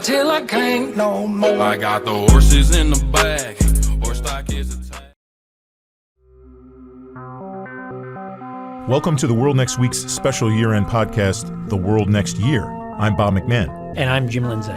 till I can't no more. I got the horses in the back, horse stock is attacked. Welcome to the World Next Week's special year-end podcast, The World Next Year. I'm Bob McMahon. And I'm Jim Lindsay.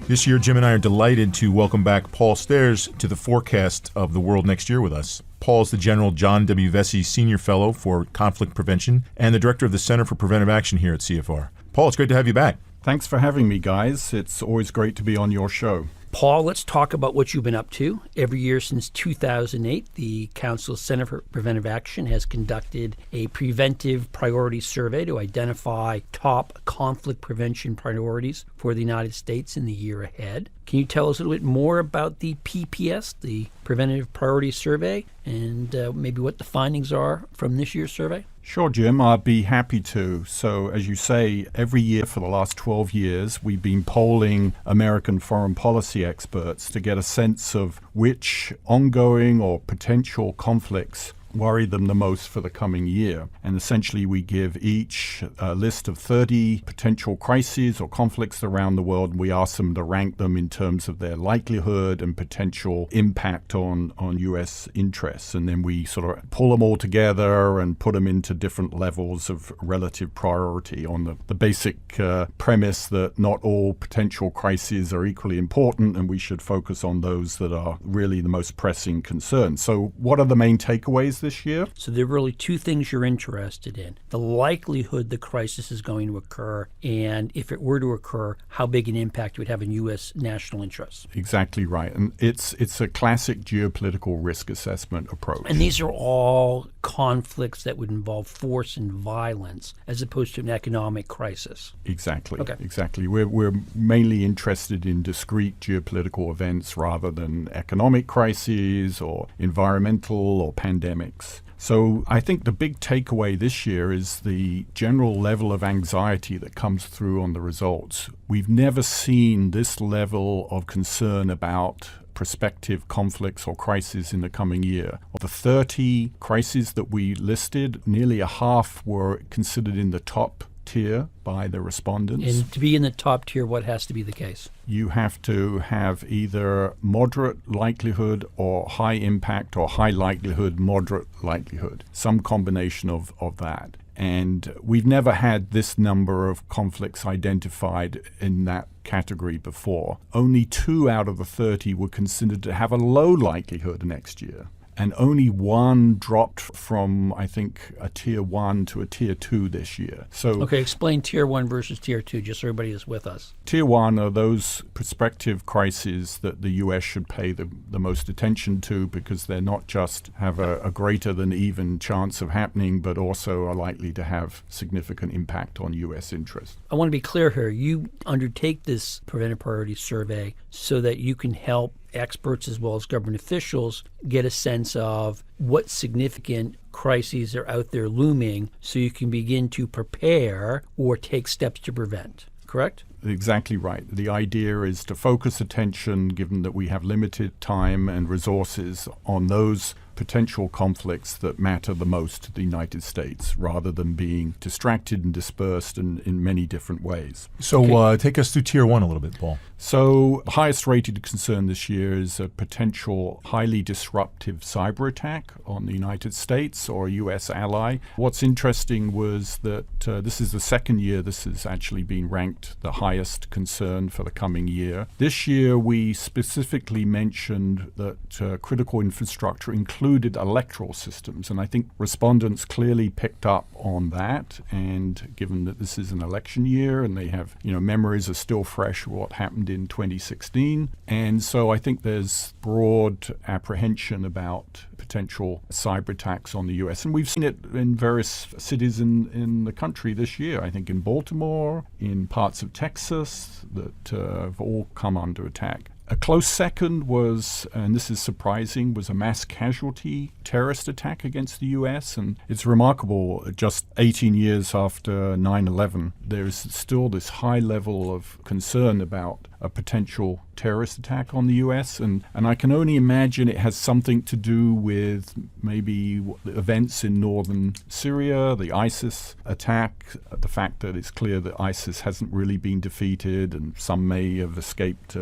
This year, Jim and I are delighted to welcome back Paul Stairs to the forecast of the world next year with us. Paul is the General John W. Vesey Senior Fellow for Conflict Prevention and the Director of the Center for Preventive Action here at CFR. Paul, it's great to have you back. Thanks for having me, guys. It's always great to be on your show. Paul, let's talk about what you've been up to. Every year since 2008, the Council's Center for Preventive Action has conducted a preventive priority survey to identify top conflict prevention priorities for the United States in the year ahead. Can you tell us a little bit more about the PPS, the Preventive Priority Survey, and maybe what the findings are from this year's survey? Sure, Jim. I'd be happy to. So, as you say, every year for the last 12 years, we've been polling American foreign policy experts to get a sense of which ongoing or potential conflicts worry them the most for the coming year. And essentially, we give each a list of 30 potential crises or conflicts around the world, and we ask them to rank them in terms of their likelihood and potential impact on U.S. interests. And then we sort of pull them all together and put them into different levels of relative priority on the basic premise that not all potential crises are equally important, and we should focus on those that are really the most pressing concerns. So what are the main takeaways this year? So there are really two things you're interested in. The likelihood the crisis is going to occur, and if it were to occur, how big an impact it would have on U.S. national interests. Exactly right. And it's a classic geopolitical risk assessment approach. And these are all conflicts that would involve force and violence as opposed to an economic crisis. Exactly. Okay. Exactly. We're mainly interested in discrete geopolitical events rather than economic crises or environmental or pandemics. So I think the big takeaway this year is the general level of anxiety that comes through on the results. We've never seen this level of concern about prospective conflicts or crises in the coming year. Of the 30 crises that we listed, nearly a half were considered in the top tier by the respondents. And to be in the top tier, what has to be the case? You have to have either moderate likelihood or high impact, or high likelihood, moderate likelihood, some combination of that. And we've never had this number of conflicts identified in that category before. Only 2 out of the 30 were considered to have a low likelihood next year. And only one dropped from, I think, a Tier 1 to a Tier 2 this year. So, okay, explain Tier 1 versus Tier 2, just so everybody is with us. Tier 1 are those prospective crises that the U.S. should pay the most attention to, because they're not just have a greater than even chance of happening, but also are likely to have significant impact on U.S. interests. I want to be clear here. You undertake this Preventive Priority Survey so that you can help experts as well as government officials get a sense of what significant crises are out there looming so you can begin to prepare or take steps to prevent, correct? Exactly right. The idea is to focus attention, given that we have limited time and resources, on those potential conflicts that matter the most to the United States, rather than being distracted and dispersed in many different ways. So take us through Tier 1 a little bit, Paul. So highest rated concern this year is a potential highly disruptive cyber attack on the United States or a U.S. ally. What's interesting was that this is the second year this has actually been ranked the highest concern for the coming year. This year we specifically mentioned that critical infrastructure included electoral systems, and I think respondents clearly picked up on that. And given that this is an election year and they have, memories are still fresh of what happened in 2016, and so I think there's broad apprehension about potential cyber attacks on the U.S. And we've seen it in various cities in the country this year. I think in Baltimore, in parts of Texas, that have all come under attack. A close second was, and this is surprising, was a mass casualty terrorist attack against the U.S. And it's remarkable, just 18 years after 9/11, there is still this high level of concern about a potential terrorist attack on the U.S. And I can only imagine it has something to do with maybe the events in northern Syria, the ISIS attack, the fact that it's clear that ISIS hasn't really been defeated and some may have escaped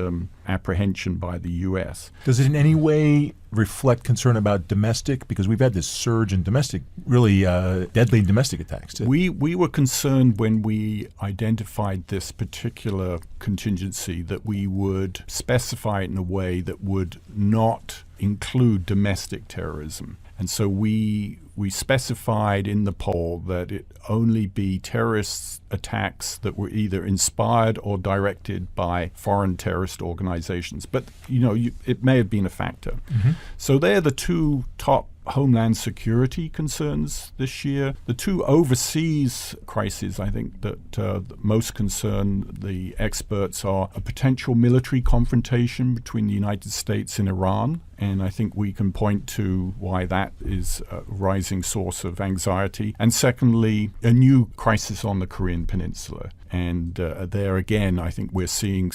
apprehension by the U.S. Does it in any way reflect concern about domestic? Because we've had this surge in domestic, really deadly domestic attacks too. We were concerned when we identified this particular contingency that we would specify it in a way that would not include domestic terrorism. And so we specified in the poll that it only be terrorist attacks that were either inspired or directed by foreign terrorist organizations. But, it may have been a factor. Mm-hmm. So they're the two top homeland security concerns this year. The two overseas crises, I think, that most concern the experts are a potential military confrontation between the United States and Iran. And I think we can point to why that is a rising source of anxiety. And secondly, a new crisis on the Korean Peninsula. And there again, I think we're seeing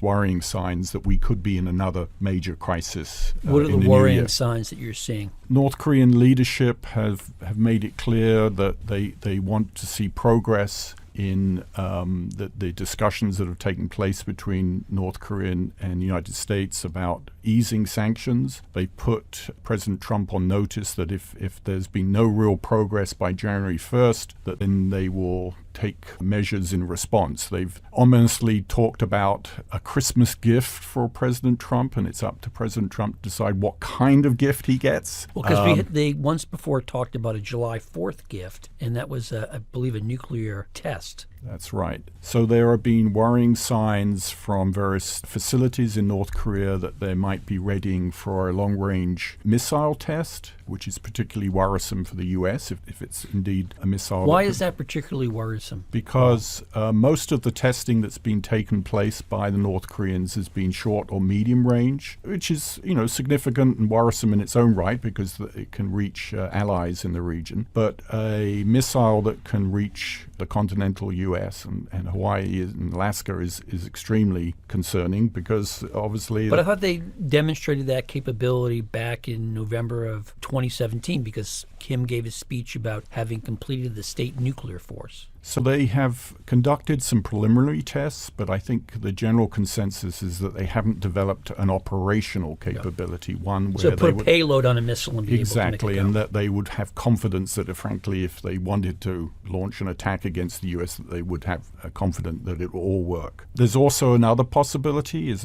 worrying signs that we could be in another major crisis. What are the worrying signs that you're seeing? North Korean leadership have made it clear that they want to see progress in the discussions that have taken place between North Korea and the United States about easing sanctions. They put President Trump on notice that if there's been no real progress by January 1st, that then they will take measures in response. They've ominously talked about a Christmas gift for President Trump, and it's up to President Trump to decide what kind of gift he gets. Well, because they once before talked about a July 4th gift, and that was, I believe, a nuclear test. That's right. So there have been worrying signs from various facilities in North Korea that they might be readying for a long-range missile test, which is particularly worrisome for the U.S. if it's indeed a missile. Why is that particularly worrisome? Because most of the testing that's been taken place by the North Koreans has been short or medium range, which is significant and worrisome in its own right because it can reach allies in the region. But a missile that can reach the continental U.S. and Hawaii and Alaska is extremely concerning because obviously... But I thought they demonstrated that capability back in November of 2017 because Kim gave a speech about having completed the state nuclear force. So they have conducted some preliminary tests, but I think the general consensus is that they haven't developed an operational capability, one where so they put would a payload on a missile and be able to make it go. and that they would have confidence that, frankly, if they wanted to launch an attack against the U.S., that they would have confidence that it will all work. There's also another possibility, is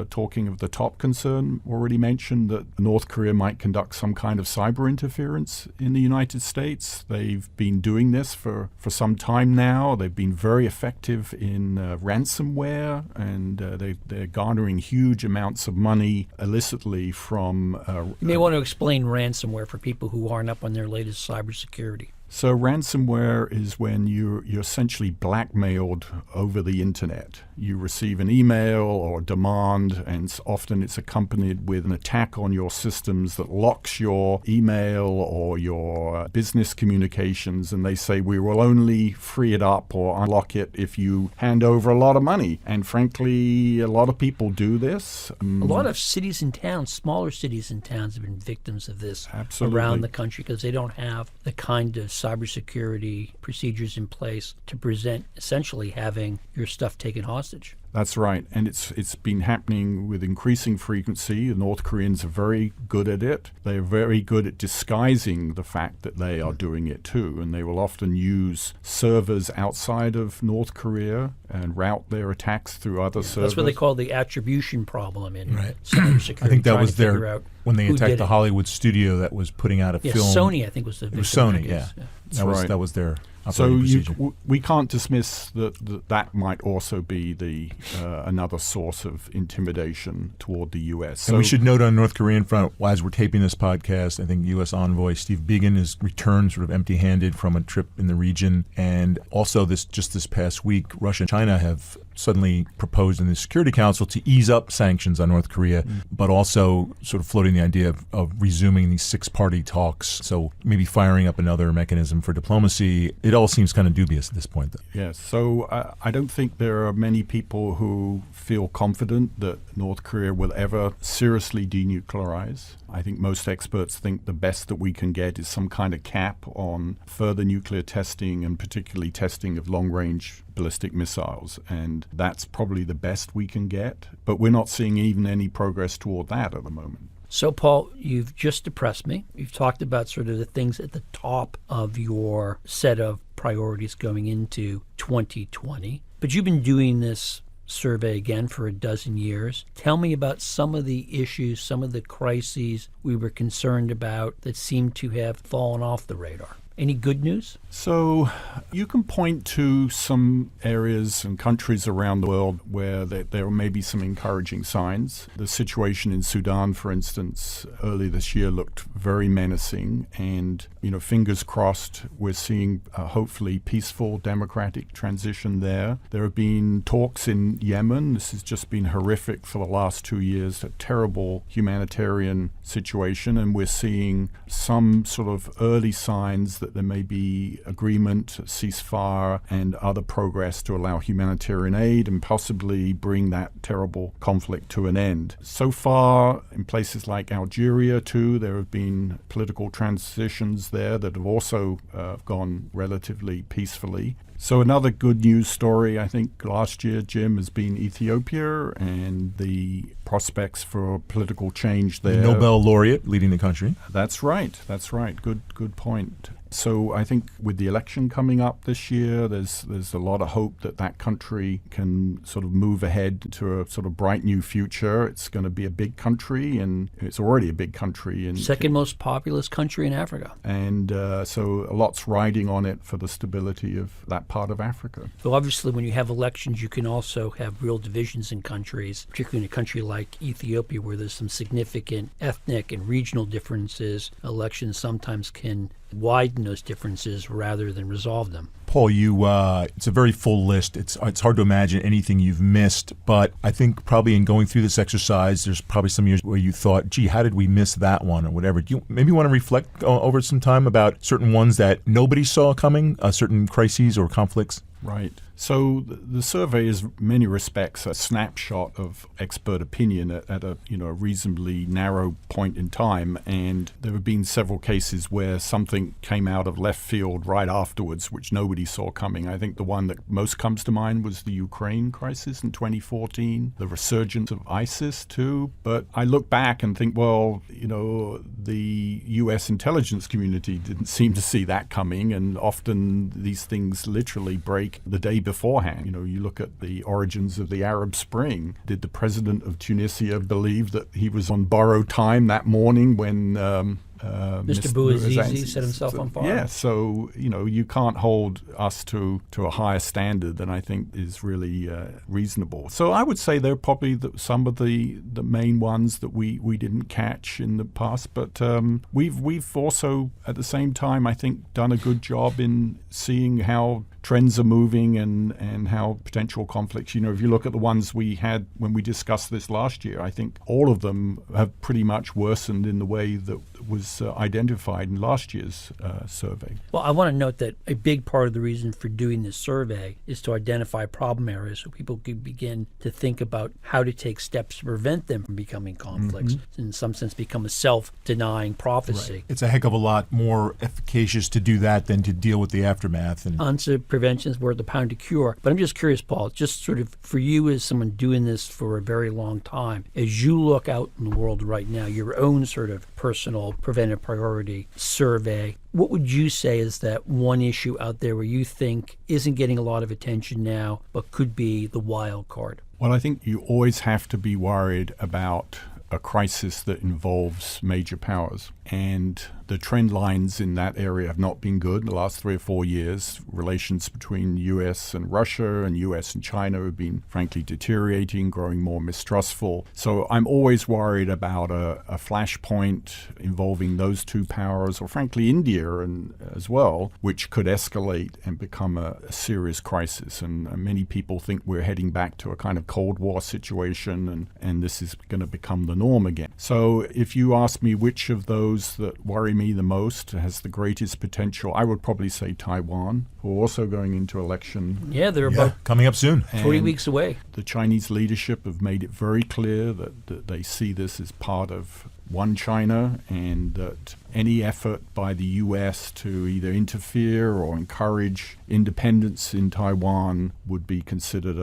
talking of the top concern already mentioned, that North Korea might conduct some kind of cyber interference in the United States. They've been doing this for some time now. They've been very effective in ransomware, and they're garnering huge amounts of money illicitly from... You may want to explain ransomware for people who aren't up on their latest cybersecurity. So ransomware is when you're essentially blackmailed over the internet. You receive an email or a demand, and often it's accompanied with an attack on your systems that locks your email or your business communications, and they say, we will only free it up or unlock it if you hand over a lot of money. And frankly, a lot of people do this. A lot of cities and towns, smaller cities and towns, have been victims of this around the country because they don't have the kind of cybersecurity procedures in place to present essentially having your stuff taken hostage. That's right, and it's been happening with increasing frequency. The North Koreans are very good at it. They're very good at disguising the fact that they are doing it too, and they will often use servers outside of North Korea and route their attacks through other servers. That's what they call the attribution problem in cybersecurity. I think that was there when they attacked the Hollywood studio that was putting out a film. Sony, I think, was the victim. It was Sony, yeah. That was their so procedure. We can't dismiss that might also be another source of intimidation toward the U.S. And we should note on North Korean front, as we're taping this podcast, I think U.S. envoy Steve Biegun has returned sort of empty-handed from a trip in the region. And also this past week, Russia and China have suddenly proposed in the Security Council to ease up sanctions on North Korea, but also sort of floating the idea of resuming these six-party talks, so maybe firing up another mechanism for diplomacy. It all seems kind of dubious at this point, though. Yes, so I don't think there are many people who feel confident that North Korea will ever seriously denuclearize. I think most experts think the best that we can get is some kind of cap on further nuclear testing, and particularly testing of long-range ballistic missiles. And that's probably the best we can get. But we're not seeing even any progress toward that at the moment. So, Paul, you've just depressed me. You've talked about sort of the things at the top of your set of priorities going into 2020. But you've been doing this survey again for a dozen years. Tell me about some of the issues, some of the crises we were concerned about that seem to have fallen off the radar. Any good news? So you can point to some areas and countries around the world where there may be some encouraging signs. The situation in Sudan, for instance, early this year looked very menacing. And, fingers crossed, we're seeing hopefully peaceful democratic transition there. There have been talks in Yemen. This has just been horrific for the last 2 years, a terrible humanitarian situation. And we're seeing some sort of early signs that there may be agreement, ceasefire, and other progress to allow humanitarian aid and possibly bring that terrible conflict to an end. So far, in places like Algeria, too, there have been political transitions there that have also gone relatively peacefully. So another good news story, I think, last year, Jim, has been Ethiopia and the prospects for political change there. Nobel laureate leading the country. That's right. Good point. So I think with the election coming up this year, there's a lot of hope that that country can sort of move ahead to a sort of bright new future. It's going to be a big country, and it's already a big country. Second most populous country in Africa. And so a lot's riding on it for the stability of that part of Africa. So obviously when you have elections, you can also have real divisions in countries, particularly in a country like Ethiopia where there's some significant ethnic and regional differences. Elections sometimes can widen those differences rather than resolve them. Paul, it's a very full list. It's hard to imagine anything you've missed, but I think probably in going through this exercise, there's probably some years where you thought, gee, how did we miss that one or whatever. Do you maybe want to reflect over some time about certain ones that nobody saw coming, certain crises or conflicts? Right. So the survey is, in many respects, a snapshot of expert opinion at a reasonably narrow point in time. And there have been several cases where something came out of left field right afterwards, which nobody saw coming. I think the one that most comes to mind was the Ukraine crisis in 2014, the resurgence of ISIS too. But I look back and think, well, the U.S. intelligence community didn't seem to see that coming. And often these things literally break the day beforehand. You look at the origins of the Arab Spring. Did the president of Tunisia believe that he was on borrowed time that morning when Mr. Bouazizi set himself on fire? Yeah, so, you can't hold us to a higher standard than I think is really reasonable. So I would say they're probably some of the main ones that we didn't catch in the past. But we've also, at the same time, I think, done a good job in seeing how trends are moving and how potential conflicts, if you look at the ones we had when we discussed this last year, I think all of them have pretty much worsened in the way that was identified in last year's survey. Well, I want to note that a big part of the reason for doing this survey is to identify problem areas so people can begin to think about how to take steps to prevent them from becoming conflicts, in some sense become a self-denying prophecy. Right. It's a heck of a lot more efficacious to do that than to deal with the aftermath. Onto prevention is worth a pound to cure. But I'm just curious, Paul, just sort of for you as someone doing this for a very long time, as you look out in the world right now, your own sort of personal preventive priority survey, what would you say is that one issue out there where you think isn't getting a lot of attention now, but could be the wild card? Well, I think you always have to be worried about a crisis that involves major powers. And The trend lines in that area have not been good in the last 3 or 4 years. Relations between U.S. and Russia and U.S. and China have been, frankly, deteriorating, growing more mistrustful. So I'm always worried about a flashpoint involving those two powers, or frankly India as well, which could escalate and become a serious crisis. And many people think we're heading back to a kind of Cold War situation, and this is going to become the norm again. So if you ask me which of those that worry me the most has the greatest potential, I would probably say Taiwan, who are also going into election. Yeah, they're about coming up soon. 3 weeks away. The Chinese leadership have made it very clear that they see this as part of one China, and that any effort by the U.S. to either interfere or encourage independence in Taiwan would be considered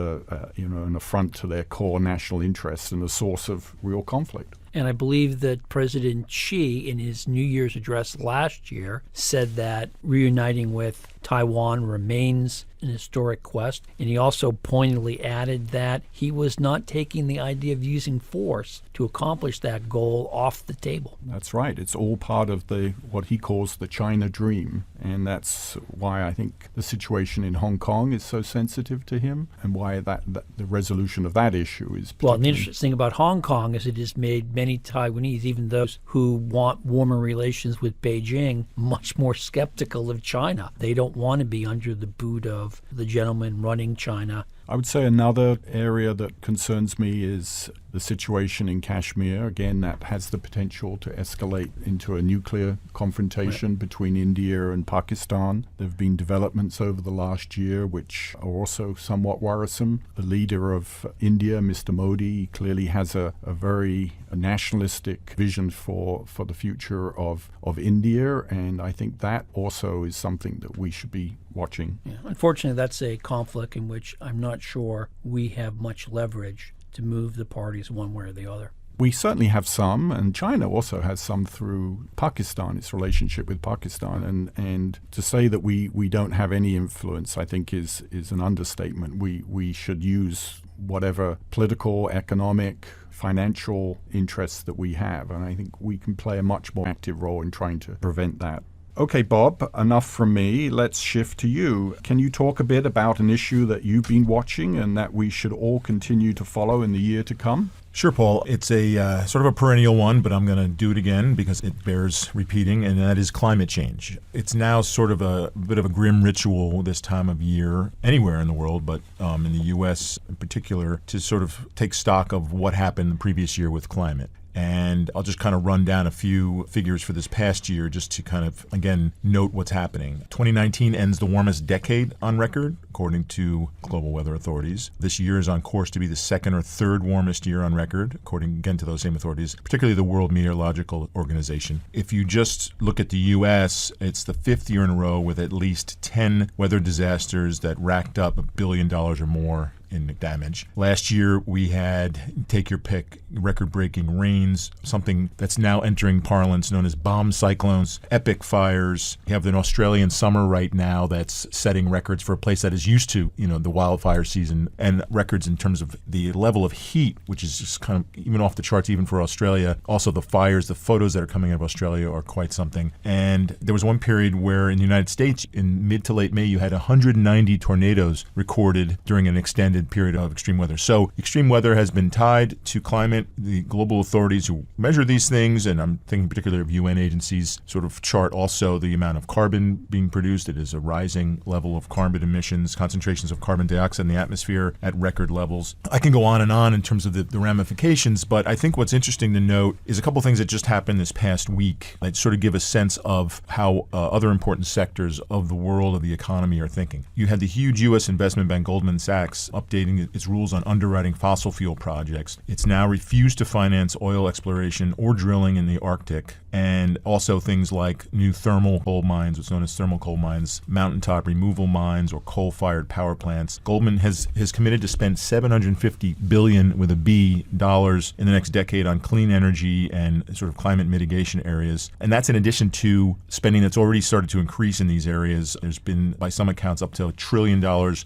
an affront to their core national interests and a source of real conflict. And I believe that President Xi, in his New Year's address last year, said that reuniting with Taiwan remains an historic quest. And he also pointedly added that he was not taking the idea of using force to accomplish that goal off the table. That's right. It's all part of what he calls the China dream. And that's why I think the situation in Hong Kong is so sensitive to him, and why that the resolution of that issue is Well, the interesting thing about Hong Kong is it has made many Taiwanese, even those who want warmer relations with Beijing, much more skeptical of China. They don't want to be under the boot of the gentleman running China. I would say another area that concerns me is the situation in Kashmir. Again, that has the potential to escalate into a nuclear confrontation between India and Pakistan. There have been developments over the last year which are also somewhat worrisome. The leader of India, Mr. Modi, clearly has a very nationalistic vision for the future of India, and I think that also is something that we should be watching. Yeah. Unfortunately, that's a conflict in which I'm not sure we have much leverage to move the parties one way or the other. We certainly have some, and China also has some through Pakistan, its relationship with Pakistan. And to say that we don't have any influence, I think, is an understatement. We should use whatever political, economic, financial interests that we have, and I think we can play a much more active role in trying to prevent that. Okay, Bob, enough from me. Let's shift to you. Can you talk a bit about an issue that you've been watching and that we should all continue to follow in the year to come? Sure, Paul. It's a sort of a perennial one, but I'm going to do it again because it bears repeating, and that is climate change. It's now sort of a bit of a grim ritual this time of year anywhere in the world, but in the U.S. in particular, to sort of take stock of what happened the previous year with climate. And I'll just kind of run down a few figures for this past year just to kind of, again, note what's happening. 2019 ends the warmest decade on record, according to global weather authorities. This year is on course to be the second or third warmest year on record, according, again, to those same authorities, particularly the World Meteorological Organization. If you just look at the U.S., it's the fifth year in a row with at least 10 weather disasters that racked up $1 billion or more in damage. Last year, we had, take your pick, record-breaking rains, something that's now entering parlance known as bomb cyclones, epic fires. You have an Australian summer right now that's setting records for a place that is used to, the wildfire season, and records in terms of the level of heat, which is just kind of even off the charts even for Australia. Also, the fires, the photos that are coming out of Australia are quite something. And there was one period where in the United States, in mid to late May, you had 190 tornadoes recorded during an extended period of extreme weather. So extreme weather has been tied to climate. The global authorities who measure these things, and I'm thinking particularly of UN agencies, sort of chart also the amount of carbon being produced. It is a rising level of carbon emissions, concentrations of carbon dioxide in the atmosphere at record levels. I can go on in terms of the ramifications, but I think what's interesting to note is a couple things that just happened this past week that sort of give a sense of how other important sectors of the world, of the economy, are thinking. You had the huge U.S. investment bank Goldman Sachs updating its rules on underwriting fossil fuel projects. It's now refused to finance oil exploration or drilling in the Arctic, and also things like new thermal coal mines, what's known as thermal coal mines, mountaintop removal mines, or coal-fired power plants. Goldman has committed to spend $750 billion with a B dollars in the next decade on clean energy and sort of climate mitigation areas. And that's in addition to spending that's already started to increase in these areas. There's been, by some accounts, up to $1 trillion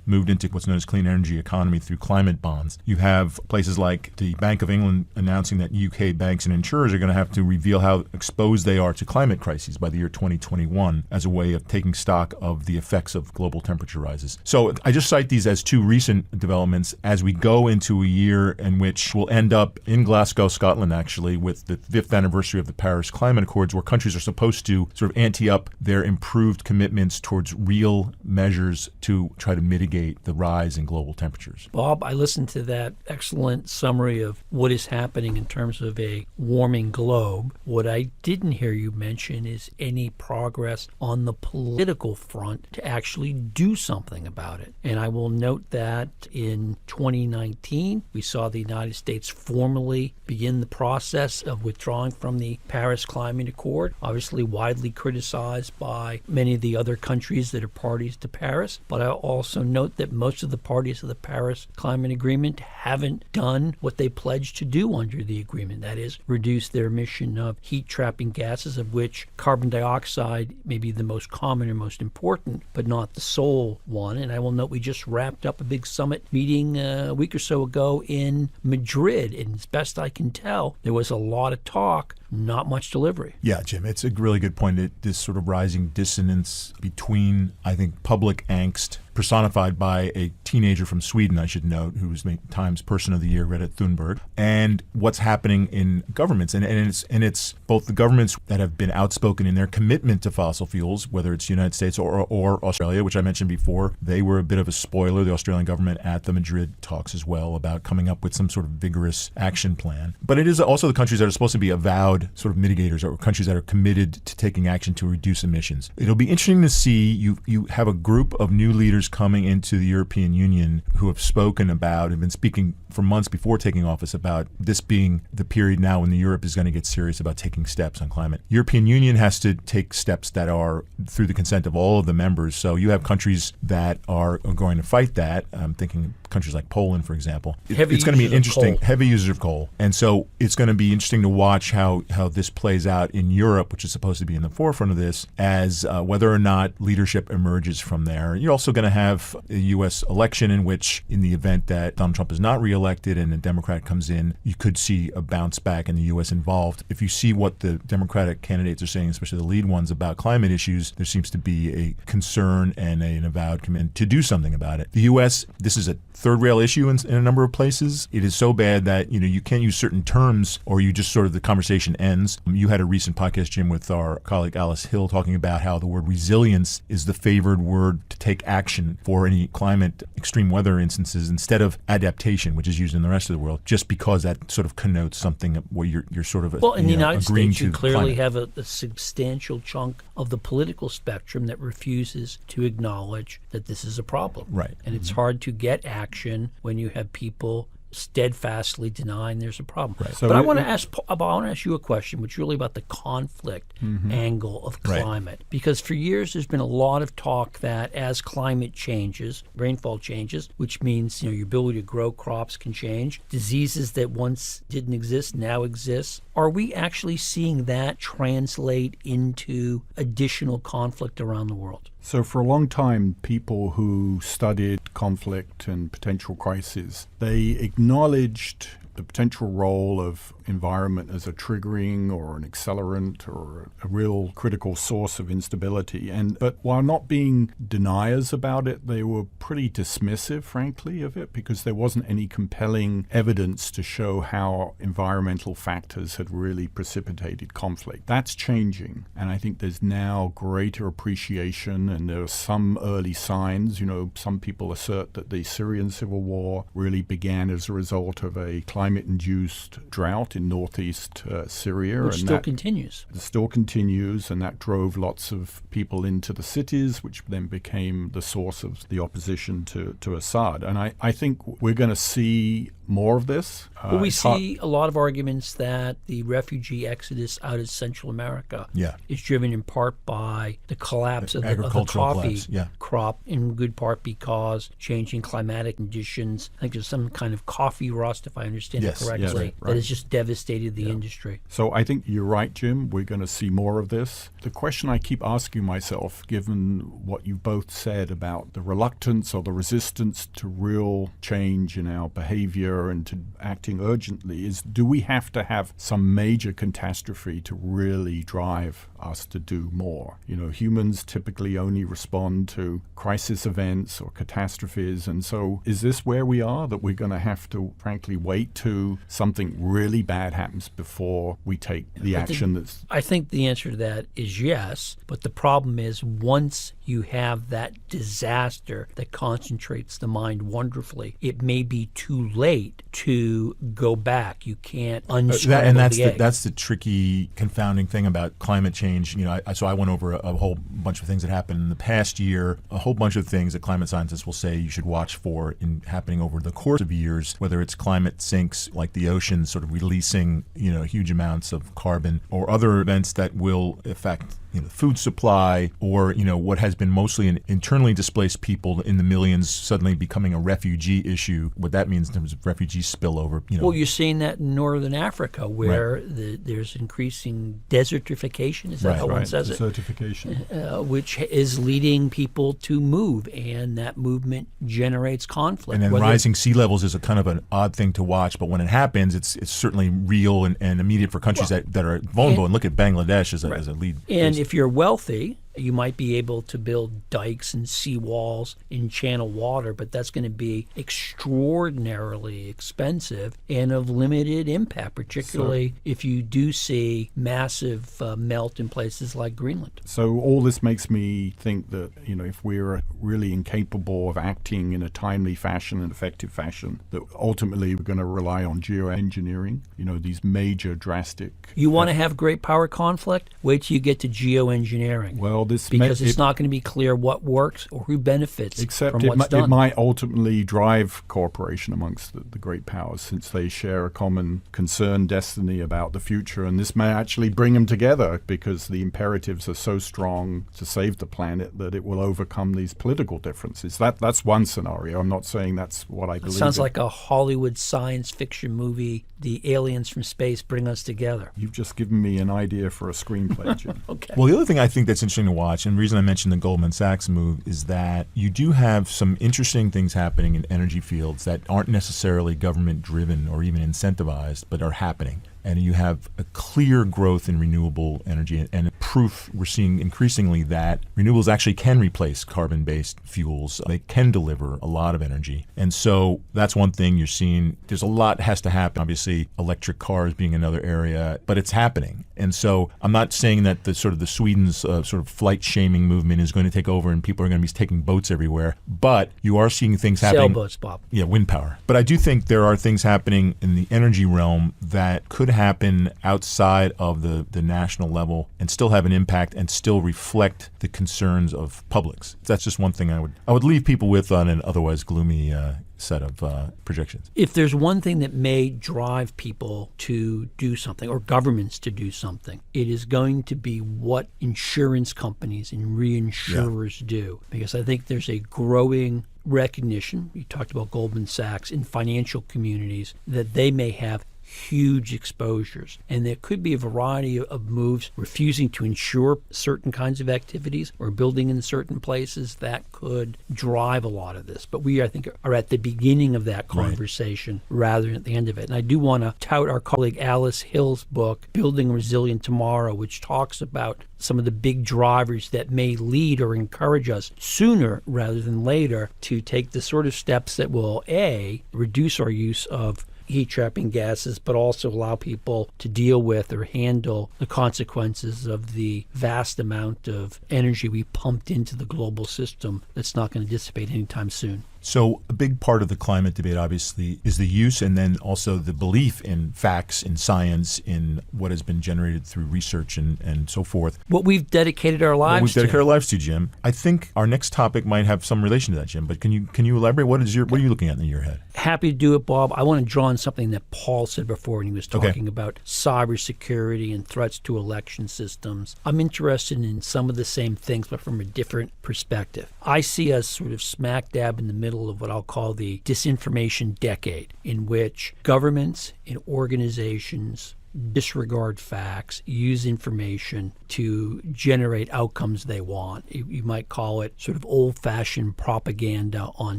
moved into what's known as clean energy economy economy through climate bonds. You have places like the Bank of England announcing that UK banks and insurers are going to have to reveal how exposed they are to climate crises by the year 2021 as a way of taking stock of the effects of global temperature rises. So I just cite these as two recent developments as we go into a year in which we'll end up in Glasgow, Scotland, actually, with the 5th anniversary of the Paris Climate Accords, where countries are supposed to sort of ante up their improved commitments towards real measures to try to mitigate the rise in global temperatures. Bob, I listened to that excellent summary of what is happening in terms of a warming globe. What I didn't hear you mention is any progress on the political front to actually do something about it. And I will note that in 2019, we saw the United States formally begin the process of withdrawing from the Paris Climate Accord, obviously widely criticized by many of the other countries that are parties to Paris. But I also note that most of the parties of the Paris Climate Agreement haven't done what they pledged to do under the agreement, that is, reduce their emission of heat-trapping gases, of which carbon dioxide may be the most common or most important, but not the sole one. And I will note we just wrapped up a big summit meeting a week or so ago in Madrid, and as best I can tell, there was a lot of talk, not much delivery. Yeah, Jim, it's a really good point. This sort of rising dissonance between, I think, public angst personified by a teenager from Sweden, I should note, who was Times Person of the Year, Greta Thunberg, and what's happening in governments. And it's both the governments that have been outspoken in their commitment to fossil fuels, whether it's the United States or Australia, which I mentioned before. They were a bit of a spoiler, the Australian government, at the Madrid talks as well, about coming up with some sort of vigorous action plan. But it is also the countries that are supposed to be avowed sort of mitigators, or countries that are committed to taking action to reduce emissions. It'll be interesting to see, you have a group of new leaders coming into the European Union who have spoken about, have been speaking for months before taking office about this being the period now when Europe is going to get serious about taking steps on climate. European Union has to take steps that are through the consent of all of the members. So you have countries that are going to fight that. I'm thinking countries like Poland, for example. It's going to be interesting. Heavy users of coal. And so it's going to be interesting to watch how this plays out in Europe, which is supposed to be in the forefront of this, as whether or not leadership emerges from there. You're also going to have a U.S. election in which, in the event that Donald Trump is not reelected and a Democrat comes in, you could see a bounce back in the U.S. involved. If you see what the Democratic candidates are saying, especially the lead ones, about climate issues, there seems to be a concern and an avowed commitment to do something about it. The U.S., this is a third rail issue in a number of places. It is so bad that you can't use certain terms, or you just sort of the conversation ends. You had a recent podcast, Jim, with our colleague Alice Hill, talking about how the word resilience is the favored word to take action for any climate extreme weather instances, instead of adaptation, which is used in the rest of the world, just because that sort of connotes something where you're sort of in the United agreeing States, you to clearly climate. have a substantial chunk of the political spectrum that refuses to acknowledge that this is a problem. Right. And it's hard to get action when you have people steadfastly denying there's a problem. Right. So but I want to ask you a question, which is really about the conflict angle of climate. Right. Because for years there's been a lot of talk that as climate changes, rainfall changes, which means your ability to grow crops can change. Diseases that once didn't exist now exist. Are we actually seeing that translate into additional conflict around the world? So for a long time, people who studied conflict and potential crises, they acknowledged the potential role of environment as a triggering or an accelerant or a real critical source of instability. But while not being deniers about it, they were pretty dismissive, frankly, of it, because there wasn't any compelling evidence to show how environmental factors had really precipitated conflict. That's changing, and I think there's now greater appreciation, and there are some early signs. Some people assert that the Syrian civil war really began as a result of a climate-induced drought in northeast Syria. Which still continues. It still continues, and that drove lots of people into the cities, which then became the source of the opposition to Assad. And I think we're going to see more of this. Well, we see a lot of arguments that the refugee exodus out of Central America is driven in part by the collapse of the coffee crop, in good part because changing climatic conditions. I think there's some kind of coffee rust, if I understand it correctly, that has just devastated the industry. So I think you're right, Jim. We're going to see more of this. The question I keep asking myself, given what you both said about the reluctance or the resistance to real change in our behavior and to acting urgently, is do we have to have some major catastrophe to really drive us to do more? You know, humans typically only respond to crisis events or catastrophes, and so is this where we are, that we're going to have to frankly wait till something really bad happens before we take the action that's... I think the answer to that is yes, but the problem is once you have that disaster that concentrates the mind wonderfully, it may be too late to go back. You can't unscramble the egg. That's the tricky, confounding thing about climate change. You know, so I went over a whole bunch of things that happened in the past year, a whole bunch of things that climate scientists will say you should watch for in happening over the course of years, whether it's climate sinks like the oceans sort of releasing, you know, huge amounts of carbon, or other events that will affect, you know, food supply, or, you know, what has been mostly an internally displaced people in the millions suddenly becoming a refugee issue. What that means in terms of refugee spillover. You know. Well, you're seeing that in northern Africa, where there's increasing desertification. Is that how one says it? Desertification, which is leading people to move, and that movement generates conflict. And then rising sea levels is a kind of an odd thing to watch, but when it happens, it's certainly real and immediate for countries that are vulnerable. And look at Bangladesh as a lead. And if you're wealthy, you might be able to build dikes and seawalls and channel water, but that's going to be extraordinarily expensive and of limited impact, particularly if you do see massive melt in places like Greenland. So all this makes me think that, you know, if we're really incapable of acting in a timely fashion and effective fashion, that ultimately we're going to rely on geoengineering, you know, these major drastic... You want to have great power conflict? Wait till you get to geoengineering. Well, because it's not going to be clear what works or who benefits from what's done. It might ultimately drive cooperation amongst the great powers, since they share a common concern, destiny about the future, and this may actually bring them together because the imperatives are so strong to save the planet that it will overcome these political differences. That's one scenario. I'm not saying that's what I believe. Sounds like a Hollywood science fiction movie. The aliens from space bring us together. You've just given me an idea for a screenplay, Jim. Okay. Well, the other thing I think that's interesting to watch, and the reason I mentioned the Goldman Sachs move, is that you do have some interesting things happening in energy fields that aren't necessarily government driven or even incentivized, but are happening. And you have a clear growth in renewable energy, and proof we're seeing increasingly that renewables actually can replace carbon-based fuels. They can deliver a lot of energy. And so that's one thing you're seeing. There's a lot has to happen. Obviously, electric cars being another area, but it's happening. And so I'm not saying that the Sweden's sort of flight shaming movement is going to take over and people are going to be taking boats everywhere. But you are seeing things happening. Sailboats, Bob. Yeah, wind power. But I do think there are things happening in the energy realm that could happen outside of the national level and still have an impact and still reflect the concerns of publics. That's just one thing I would leave people with on an otherwise gloomy set of projections. If there's one thing that may drive people to do something, or governments to do something, it is going to be what insurance companies and reinsurers do. Because I think there's a growing recognition, you talked about Goldman Sachs, in financial communities, that they may have huge exposures. And there could be a variety of moves, refusing to insure certain kinds of activities or building in certain places that could drive a lot of this. But we, I think, are at the beginning of that conversation rather than at the end of it. And I do want to tout our colleague Alice Hill's book, Building Resilient Tomorrow, which talks about some of the big drivers that may lead or encourage us sooner rather than later to take the sort of steps that will, A, reduce our use of heat-trapping gases, but also allow people to deal with or handle the consequences of the vast amount of energy we pumped into the global system that's not going to dissipate anytime soon. So a big part of the climate debate, obviously, is the use and then also the belief in facts, in science, in what has been generated through research and so forth. What we've dedicated our lives What we've dedicated to. our lives to, Jim. I think our next topic might have some relation to that, Jim. But can you elaborate? What are you looking at in your head? Happy to do it, Bob. I want to draw on something that Paul said before when he was talking about cybersecurity and threats to election systems. I'm interested in some of the same things, but from a different perspective. I see us sort of smack dab in the middle of what I'll call the disinformation decade, in which governments and organizations disregard facts, use information to generate outcomes they want. You might call it sort of old-fashioned propaganda on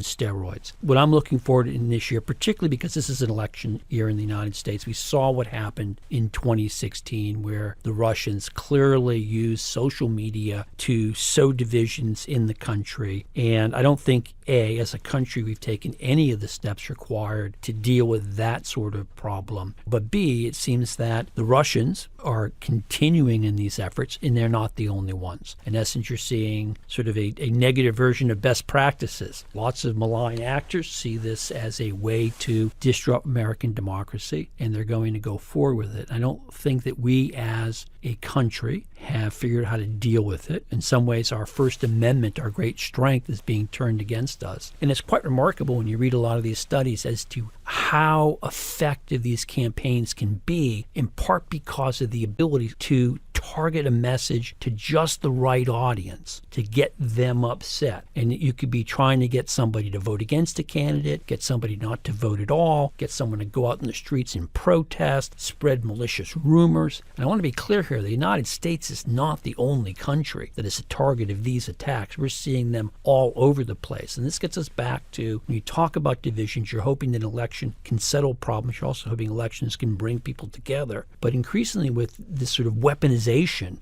steroids. What I'm looking forward to in this year, particularly because this is an election year in the United States, we saw what happened in 2016 where the Russians clearly used social media to sow divisions in the country. And I don't think, A, as a country, we've taken any of the steps required to deal with that sort of problem. But B, it seems that the Russians are continuing in these efforts, and they're not the only ones. In essence, you're seeing sort of a negative version of best practices. Lots of malign actors see this as a way to disrupt American democracy, and they're going to go forward with it. I don't think that we as a country have figured out how to deal with it. In some ways, our First Amendment, our great strength, is being turned against us. And it's quite remarkable when you read a lot of these studies as to how effective these campaigns can be, in part because of the ability to target a message to just the right audience to get them upset. And you could be trying to get somebody to vote against a candidate, get somebody not to vote at all, get someone to go out in the streets and protest, spread malicious rumors. And I want to be clear here, the United States is not the only country that is a target of these attacks. We're seeing them all over the place. And this gets us back to, when you talk about divisions, you're hoping that an election can settle problems. You're also hoping elections can bring people together. But increasingly with this sort of weaponization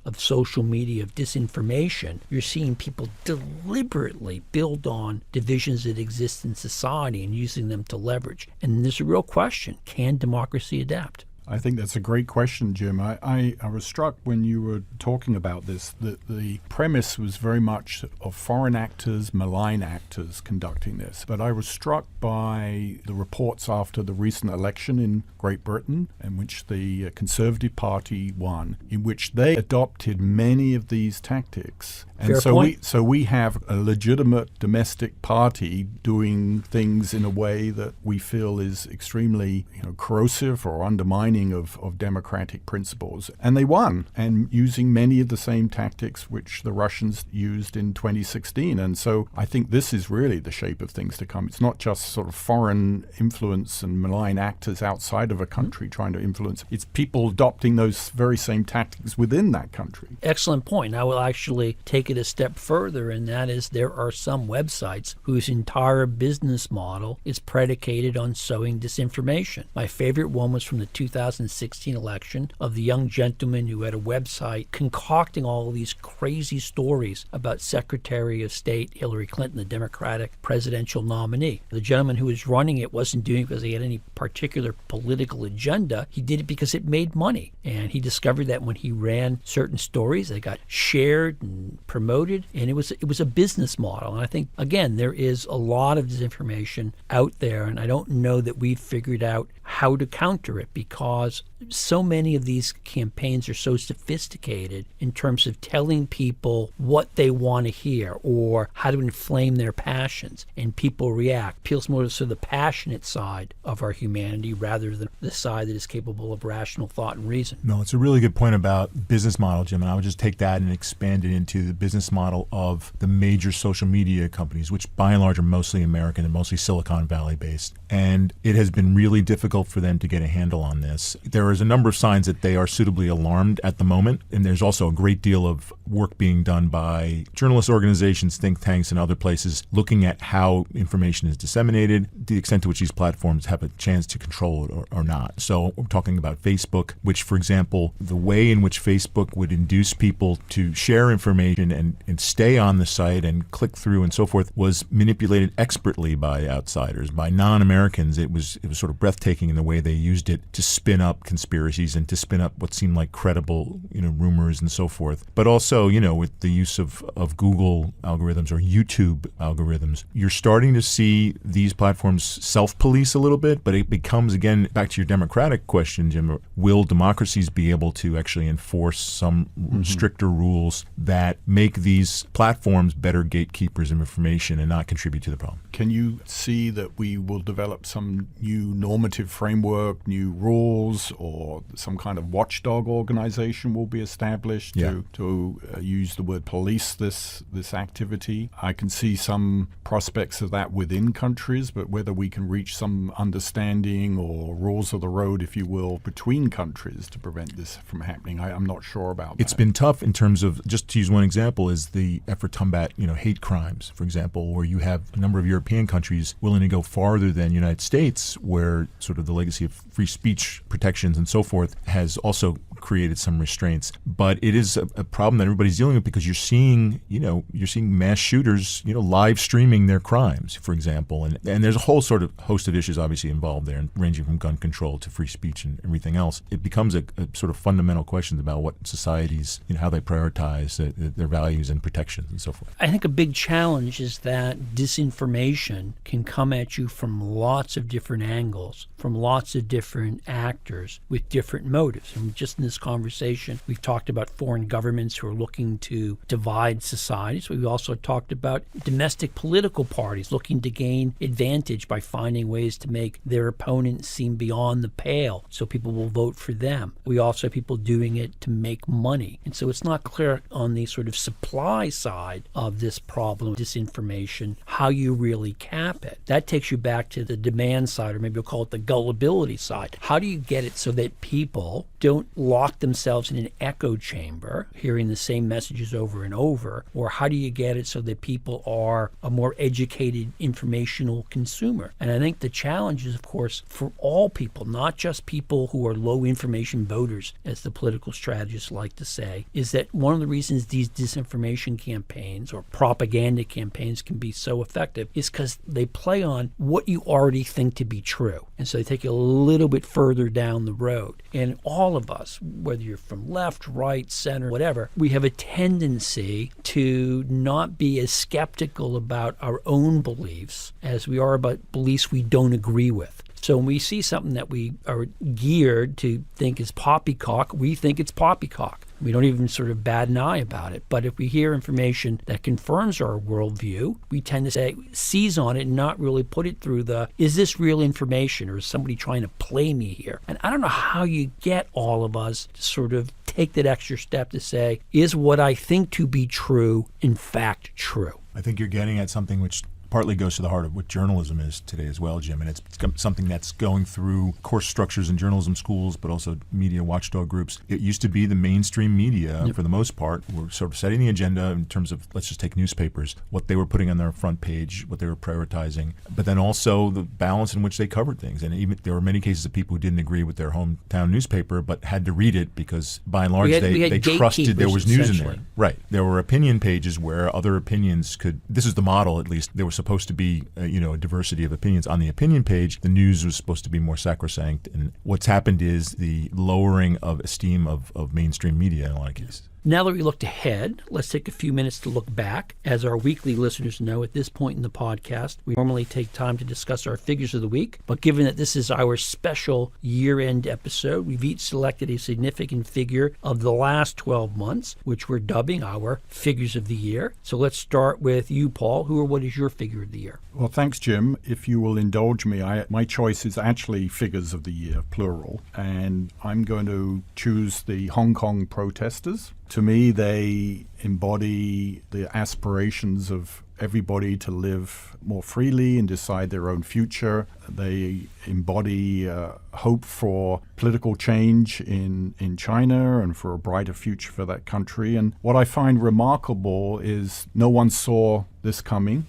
of social media, of disinformation, you're seeing people deliberately build on divisions that exist in society and using them to leverage. And there's a real question, can democracy adapt? I think that's a great question, Jim. I was struck when you were talking about this that the premise was very much of foreign actors, malign actors conducting this. But I was struck by the reports after the recent election in Great Britain, in which the Conservative Party won, in which they adopted many of these tactics. And Fair point. So we have a legitimate domestic party doing things in a way that we feel is extremely corrosive or undermining of democratic principles. And they won, and using many of the same tactics which the Russians used in 2016. And so I think this is really the shape of things to come. It's not just sort of foreign influence and malign actors outside of a country trying to influence. It's people adopting those very same tactics within that country. Excellent point. I will actually take it a step further, and that is there are some websites whose entire business model is predicated on sowing disinformation. My favorite one was from the 2016 election of the young gentleman who had a website concocting all of these crazy stories about Secretary of State Hillary Clinton, the Democratic presidential nominee. The gentleman who was running it wasn't doing it because he had any particular political agenda. He did it because it made money. And he discovered that when he ran certain stories, they got shared and promoted, and it was a business model. And I think, again, there is a lot of disinformation out there, and I don't know that we've figured out how to counter it, because so many of these campaigns are so sophisticated in terms of telling people what they want to hear or how to inflame their passions, and people react. Appeals more to the passionate side of our humanity rather than the side that is capable of rational thought and reason. No, it's a really good point about business model, Jim, and I would just take that and expand it into the business model of the major social media companies, which by and large are mostly American and mostly Silicon Valley based. And it has been really difficult for them to get a handle on this. There is a number of signs that they are suitably alarmed at the moment, and there's also a great deal of work being done by journalist organizations, think tanks, and other places looking at how information is disseminated, the extent to which these platforms have a chance to control it or not. So we're talking about Facebook, which, for example, the way in which Facebook would induce people to share information and stay on the site and click through and so forth was manipulated expertly by outsiders, by non-Americans. It was sort of breathtaking in the way they used it to spin spin up conspiracies and to spin up what seemed like credible, rumors and so forth. But also, with the use of Google algorithms or YouTube algorithms, you're starting to see these platforms self-police a little bit, but it becomes, again, back to your democratic question, Jim, will democracies be able to actually enforce some stricter rules that make these platforms better gatekeepers of information and not contribute to the problem? Can you see that we will develop some new normative framework, new rules, or some kind of watchdog organization will be established to use the word police this activity? I can see some prospects of that within countries, but whether we can reach some understanding or rules of the road, if you will, between countries to prevent this from happening, I'm not sure about It's that. been tough in terms of, just to use one example, is the effort to combat, hate crimes, for example, where you have a number of European countries willing to go farther than the United States, where sort of the legacy of free speech protections and so forth has also created some restraints. But it is a problem that everybody's dealing with, because you're seeing mass shooters, live streaming their crimes, for example. And there's a whole sort of host of issues obviously involved there, ranging from gun control to free speech and everything else. It becomes a sort of fundamental question about what societies, how they prioritize their values and protections and so forth. I think a big challenge is that disinformation can come at you from lots of different angles, from lots of different actors with different motives. And just in this conversation, we've talked about foreign governments who are looking to divide societies. We've also talked about domestic political parties looking to gain advantage by finding ways to make their opponents seem beyond the pale so people will vote for them. We also have people doing it to make money. And so it's not clear on the sort of supply side of this problem, disinformation, how you really cap it. That takes you back to the demand side, or maybe we'll call it the gullibility side. How do you get it so that people don't lock themselves in an echo chamber, hearing the same messages over and over? Or how do you get it so that people are a more educated, informational consumer? And I think the challenge is, of course, for all people, not just people who are low information voters, as the political strategists like to say, is that one of the reasons these disinformation campaigns or propaganda campaigns can be so effective is because they play on what you already think to be true. And so they take you a little bit further down the road. And all of us, whether you're from left, right, center, whatever, we have a tendency to not be as skeptical about our own beliefs as we are about beliefs we don't agree with. So when we see something that we are geared to think is poppycock, we think it's poppycock. We don't even sort of bat an eye about it. But if we hear information that confirms our worldview, we tend to seize on it and not really put it through is this real information, or is somebody trying to play me here? And I don't know how you get all of us to sort of take that extra step to say, is what I think to be true in fact true? I think you're getting at something which partly goes to the heart of what journalism is today as well, Jim. And it's something that's going through course structures in journalism schools, but also media watchdog groups. It used to be the mainstream media, for the most part, were sort of setting the agenda in terms of, let's just take newspapers, what they were putting on their front page, what they were prioritizing, but then also the balance in which they covered things. And even there were many cases of people who didn't agree with their hometown newspaper, but had to read it because, by and large, they trusted there was news in there. Right. There were opinion pages where other opinions could, this is the model at least, there was supposed to be a diversity of opinions on the opinion page. The news was supposed to be more sacrosanct, and what's happened is the lowering of esteem of mainstream media in a lot of cases. Now that we looked ahead, let's take a few minutes to look back. As our weekly listeners know, at this point in the podcast, we normally take time to discuss our figures of the week. But given that this is our special year-end episode, we've each selected a significant figure of the last 12 months, which we're dubbing our figures of the year. So let's start with you, Paul. What is your figure of the year? Well, thanks, Jim. If you will indulge me, my choice is actually figures of the year, plural. And I'm going to choose the Hong Kong protesters. To me, they embody the aspirations of everybody to live more freely and decide their own future. They embody hope for political change in China and for a brighter future for that country. And what I find remarkable is no one saw this coming.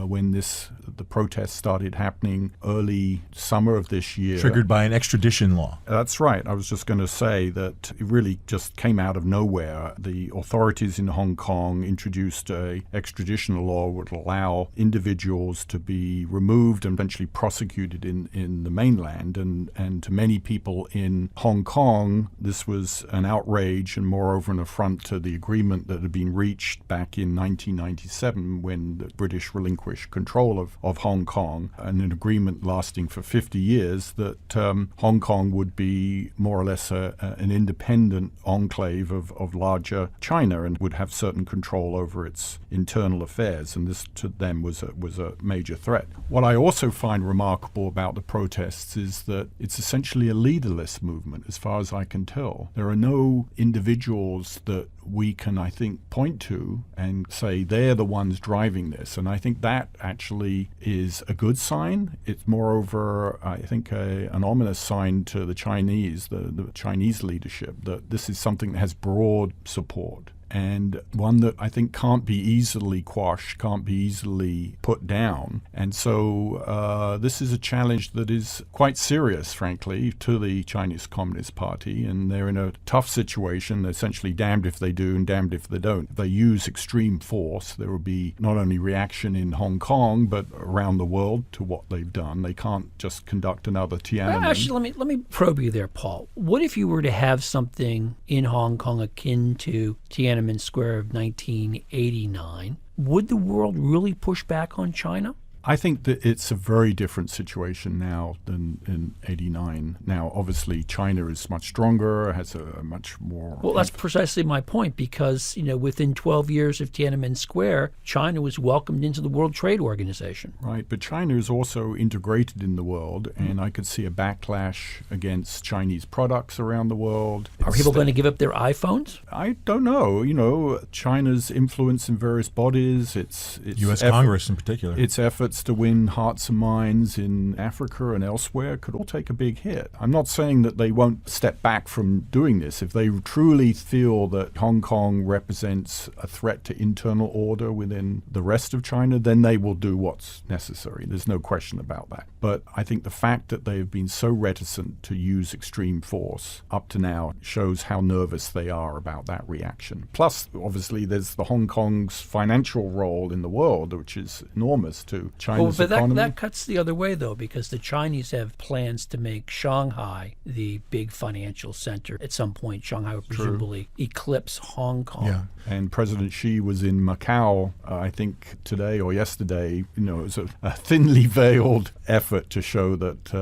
when the protests started happening early summer of this year. Triggered by an extradition law. That's right. I was just going to say that it really just came out of nowhere. The authorities in Hong Kong introduced a extradition law would allow individuals to be removed and eventually prosecuted in the mainland. And to many people in Hong Kong, this was an outrage and moreover an affront to the agreement that had been reached back in 1997 when the British relinquished control of Hong Kong, and an agreement lasting for 50 years that Hong Kong would be more or less an independent enclave of larger China and would have certain control over its internal affairs, and this to them was a major threat. What I also find remarkable about the protests is that it's essentially a leaderless movement as far as I can tell. There are no individuals that we can, I think, point to and say they're the ones driving this. And I think that actually is a good sign. It's moreover, I think, an ominous sign to the Chinese, the Chinese leadership, that this is something that has broad support. And one that I think can't be easily quashed, can't be easily put down. And so this is a challenge that is quite serious, frankly, to the Chinese Communist Party. And they're in a tough situation. They're essentially damned if they do and damned if they don't. If they use extreme force, there will be not only reaction in Hong Kong, but around the world to what they've done. They can't just conduct another Tiananmen. Actually, let me probe you there, Paul. What if you were to have something in Hong Kong akin to Tiananmen Square of 1989? Would the world really push back on China? I think that it's a very different situation now than in 89. Now, obviously, China is much stronger, has a much more... Well, that's precisely my point, because, within 12 years of Tiananmen Square, China was welcomed into the World Trade Organization. Right, but China is also integrated in the world, and I could see a backlash against Chinese products around the world. Are people going to give up their iPhones? I don't know. China's influence in various bodies, its U.S. Congress in particular. Its efforts to win hearts and minds in Africa and elsewhere could all take a big hit. I'm not saying that they won't step back from doing this. If they truly feel that Hong Kong represents a threat to internal order within the rest of China, then they will do what's necessary. There's no question about that. But I think the fact that they have been so reticent to use extreme force up to now shows how nervous they are about that reaction. Plus, obviously, there's the Hong Kong's financial role in the world, which is enormous to China's economy. That cuts the other way, though, because the Chinese have plans to make Shanghai the big financial center. At some point, Shanghai will presumably eclipse Hong Kong. Yeah. And President Xi was in Macau, I think today or yesterday. It was a thinly veiled effort to show that,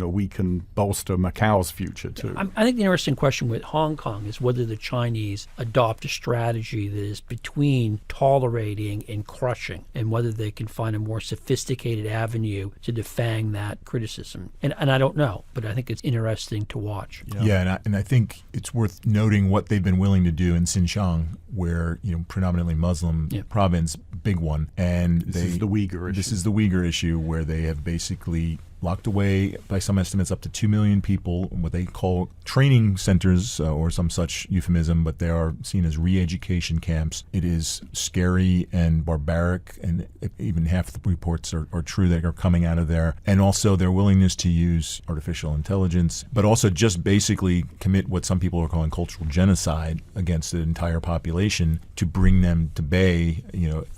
we can bolster Macau's future, too. I think the interesting question with Hong Kong is whether the Chinese adopt a strategy that is between tolerating and crushing, and whether they can find a more sophisticated avenue to defang that criticism. And I don't know, but I think it's interesting to watch. Yeah, and I think it's worth noting what they've been willing to do in Xinjiang, where, predominantly Muslim province, big one. And this is the Uyghur issue. This is the Uyghur issue, where they have basically locked away, by some estimates, up to 2 million people in what they call training centers or some such euphemism, but they are seen as re-education camps. It is scary and barbaric, and even half the reports are true that are coming out of there. And also their willingness to use artificial intelligence, but also just basically commit what some people are calling cultural genocide against the entire population to bring them to bay,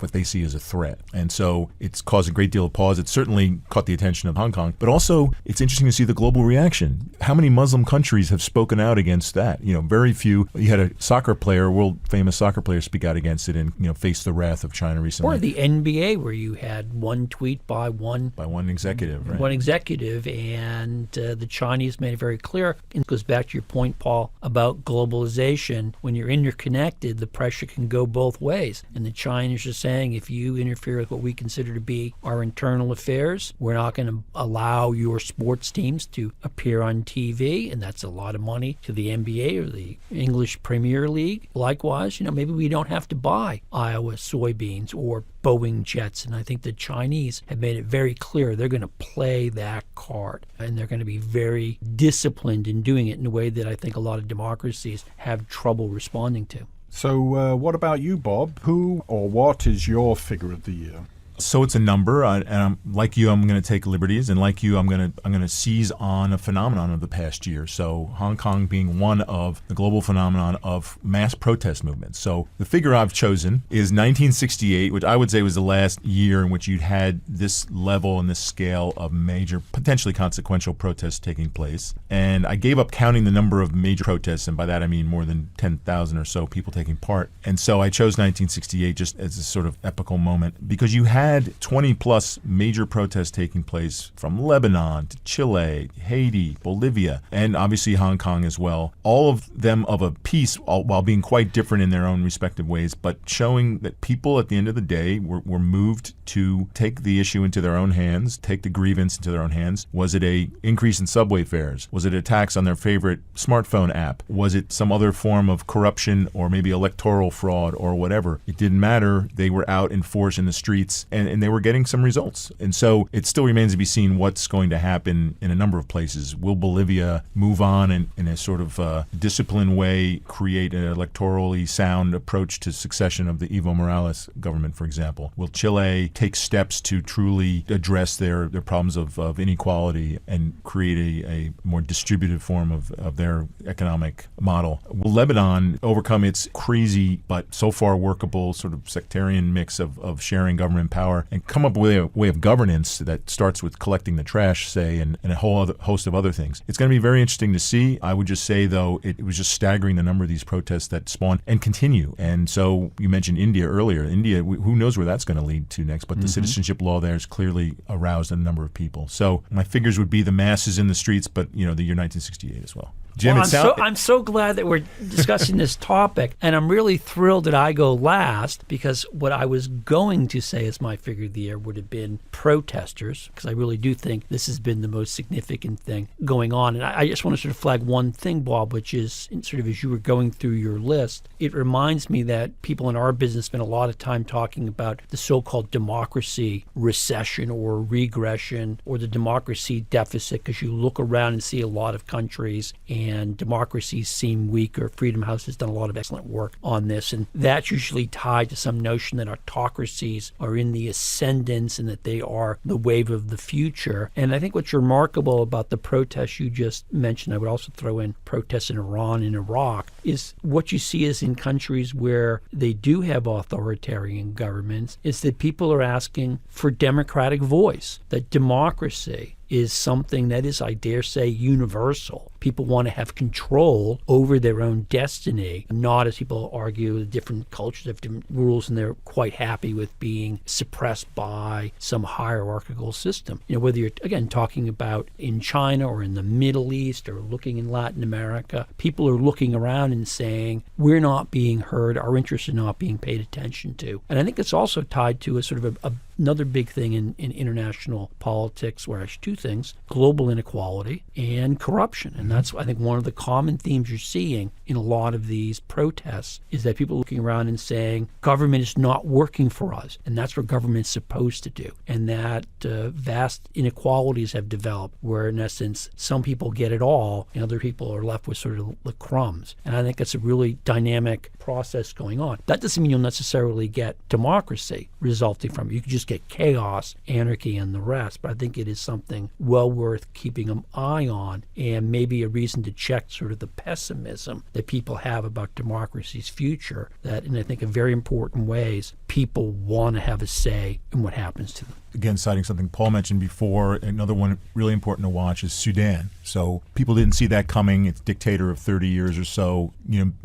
what they see as a threat. And so it's caused a great deal of pause. It certainly caught the attention of Hong Kong. But also, it's interesting to see the global reaction. How many Muslim countries have spoken out against that? Very few. You had a world famous soccer player, speak out against it and face the wrath of China recently. Or the NBA, where you had one tweet by one executive, right? One executive, and the Chinese made it very clear. And it goes back to your point, Paul, about globalization. When you're interconnected, the pressure can go both ways. And the Chinese are saying, if you interfere with what we consider to be our internal affairs, we're not going to allow your sports teams to appear on TV, and that's a lot of money to the NBA or the English Premier League. Likewise, maybe we don't have to buy Iowa soybeans or Boeing jets, and I think the Chinese have made it very clear they're going to play that card, and they're going to be very disciplined in doing it in a way that I think a lot of democracies have trouble responding to. So what about you, Bob? Who or what is your figure of the year? So it's a number, and like you, I'm going to take liberties, and like you, I'm going to seize on a phenomenon of the past year. So Hong Kong being one of the global phenomenon of mass protest movements. So the figure I've chosen is 1968, which I would say was the last year in which you'd had this level and this scale of major, potentially consequential protests taking place. And I gave up counting the number of major protests, and by that I mean more than 10,000 or so people taking part. And so I chose 1968 just as a sort of epical moment because you had 20 plus major protests taking place from Lebanon to Chile, Haiti, Bolivia, and obviously Hong Kong as well. All of them of a piece, while being quite different in their own respective ways, but showing that people at the end of the day were moved to take the issue into their own hands, take the grievance into their own hands. Was it a increase in subway fares? Was it attacks on their favorite smartphone app? Was it some other form of corruption or maybe electoral fraud or whatever? It didn't matter. They were out in force in the streets, and they were getting some results. And so it still remains to be seen what's going to happen in a number of places. Will Bolivia move on in a sort of disciplined way, create an electorally sound approach to succession of the Evo Morales government, for example? Will Chile take steps to truly address their problems of inequality and create a more distributive form of their economic model? Will Lebanon overcome its crazy but so far workable sort of sectarian mix of sharing government power and come up with a way of governance that starts with collecting the trash, say, and a whole other host of other things? It's going to be very interesting to see. I would just say, though, it was just staggering the number of these protests that spawn and continue. And so you mentioned India earlier. India, who knows where that's going to lead to next, but the citizenship law there has clearly aroused a number of people. So my figures would be the masses in the streets, but, the year 1968 as well. Jim, well, I'm so glad that we're discussing this topic, and I'm really thrilled that I go last because what I was going to say as my figure of the year would have been protesters, because I really do think this has been the most significant thing going on. And I just want to sort of flag one thing, Bob, which is sort of as you were going through your list, it reminds me that people in our business spend a lot of time talking about the so-called democracy recession or regression or the democracy deficit, because you look around and see a lot of countries and democracies seem weaker. Freedom House has done a lot of excellent work on this, and that's usually tied to some notion that autocracies are in the ascendance and that they are the wave of the future. And I think what's remarkable about the protests you just mentioned, I would also throw in protests in Iran and Iraq, is what you see is in countries where they do have authoritarian governments, is that people are asking for democratic voice, that democracy is something that is, I dare say, universal. People want to have control over their own destiny, not, as people argue, different cultures have different rules and they're quite happy with being suppressed by some hierarchical system. Whether you're, again, talking about in China or in the Middle East or looking in Latin America, people are looking around and saying, we're not being heard, our interests are not being paid attention to. And I think it's also tied to a sort of another big thing in international politics, where actually two things: global inequality and corruption. And that's, I think, one of the common themes you're seeing in a lot of these protests is that people are looking around and saying, government is not working for us. And that's what government's supposed to do. And that vast inequalities have developed where, in essence, some people get it all and other people are left with sort of the crumbs. And I think that's a really dynamic process going on. That doesn't mean you'll necessarily get democracy resulting from it. You could just get chaos, anarchy, and the rest. But I think it is something well worth keeping an eye on, and maybe a reason to check sort of the pessimism that people have about democracy's future, that in, I think, in very important ways, people want to have a say in what happens to them. Again, citing something Paul mentioned before, another one really important to watch is Sudan. So people didn't see that coming. It's a dictator of 30 years or so,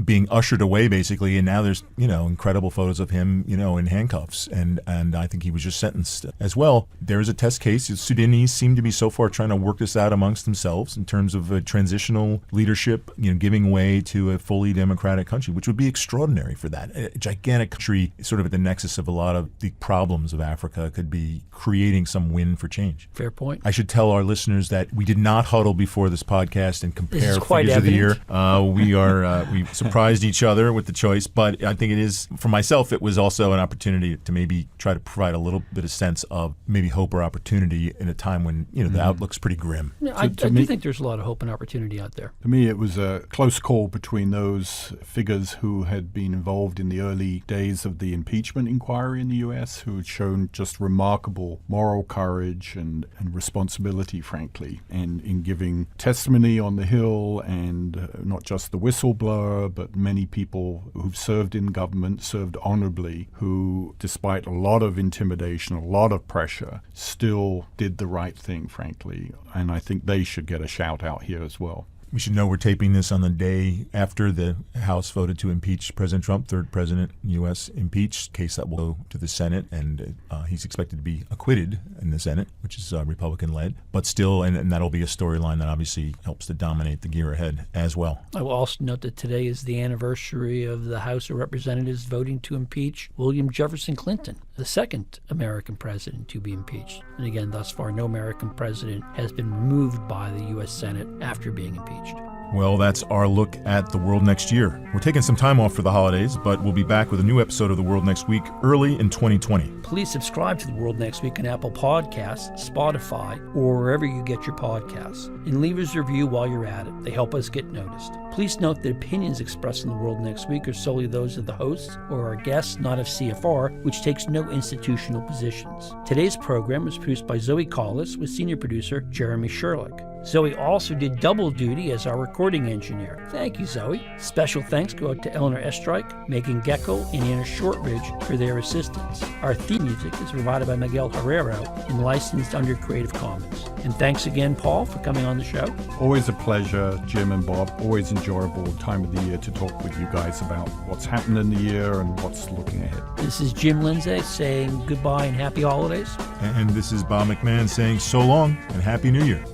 being ushered away basically, and now there's, incredible photos of him, in handcuffs, and I think he was just sentenced as well. There is a test case. The Sudanese seem to be so far trying to work this out amongst themselves in terms of a transitional leadership, giving way to a fully democratic country, which would be extraordinary for that. A gigantic country, sort of at the nexus of a lot of the problems of Africa, could be creating some win for change. Fair point. I should tell our listeners that we did not huddle before this podcast and compare This is quite figures of the year. evident. We surprised each other with the choice, but I think it is, for myself, it was also an opportunity to maybe try to provide a little bit of sense of maybe hope or opportunity in a time when, the outlook's pretty grim. Yeah, I do think there's a lot of hope and opportunity out there. To me, it was a close call between those figures who had been involved in the early days of the impeachment inquiry in the U.S., who had shown just remarkable moral courage and responsibility, frankly, and in giving testimony on the Hill, and not just the whistleblower, but many people who've served in government, served honorably, who, despite a lot of intimidation, a lot of pressure, still did the right thing, frankly. And I think they should get a shout out here as well. We should know we're taping this on the day after the House voted to impeach President Trump, third president in the U.S. impeached, case that will go to the Senate, and he's expected to be acquitted in the Senate, which is Republican-led. But still, and that'll be a storyline that obviously helps to dominate the year ahead as well. I will also note that today is the anniversary of the House of Representatives voting to impeach William Jefferson Clinton, the second American president to be impeached. And again, thus far, no American president has been removed by the U.S. Senate after being impeached. Well, that's our look at the world next year. We're taking some time off for the holidays, but we'll be back with a new episode of The World Next Week early in 2020. Please subscribe to The World Next Week on Apple Podcasts, Spotify, or wherever you get your podcasts. And leave us a review while you're at it. They help us get noticed. Please note that opinions expressed in The World Next Week are solely those of the hosts or our guests, not of CFR, which takes no institutional positions. Today's program was produced by Zoe Collis with senior producer Jeremy Sherlock. Zoe also did double duty as our recording engineer. Thank you, Zoe. Special thanks go out to Eleanor Estreich, Megan Geckel, and Anna Shortridge for their assistance. Our theme music is provided by Miguel Herrero and licensed under Creative Commons. And thanks again, Paul, for coming on the show. Always a pleasure, Jim and Bob. Always enjoyable time of the year to talk with you guys about what's happened in the year and what's looking ahead. This is Jim Lindsay saying goodbye and happy holidays. And this is Bob McMahon saying so long and Happy New Year.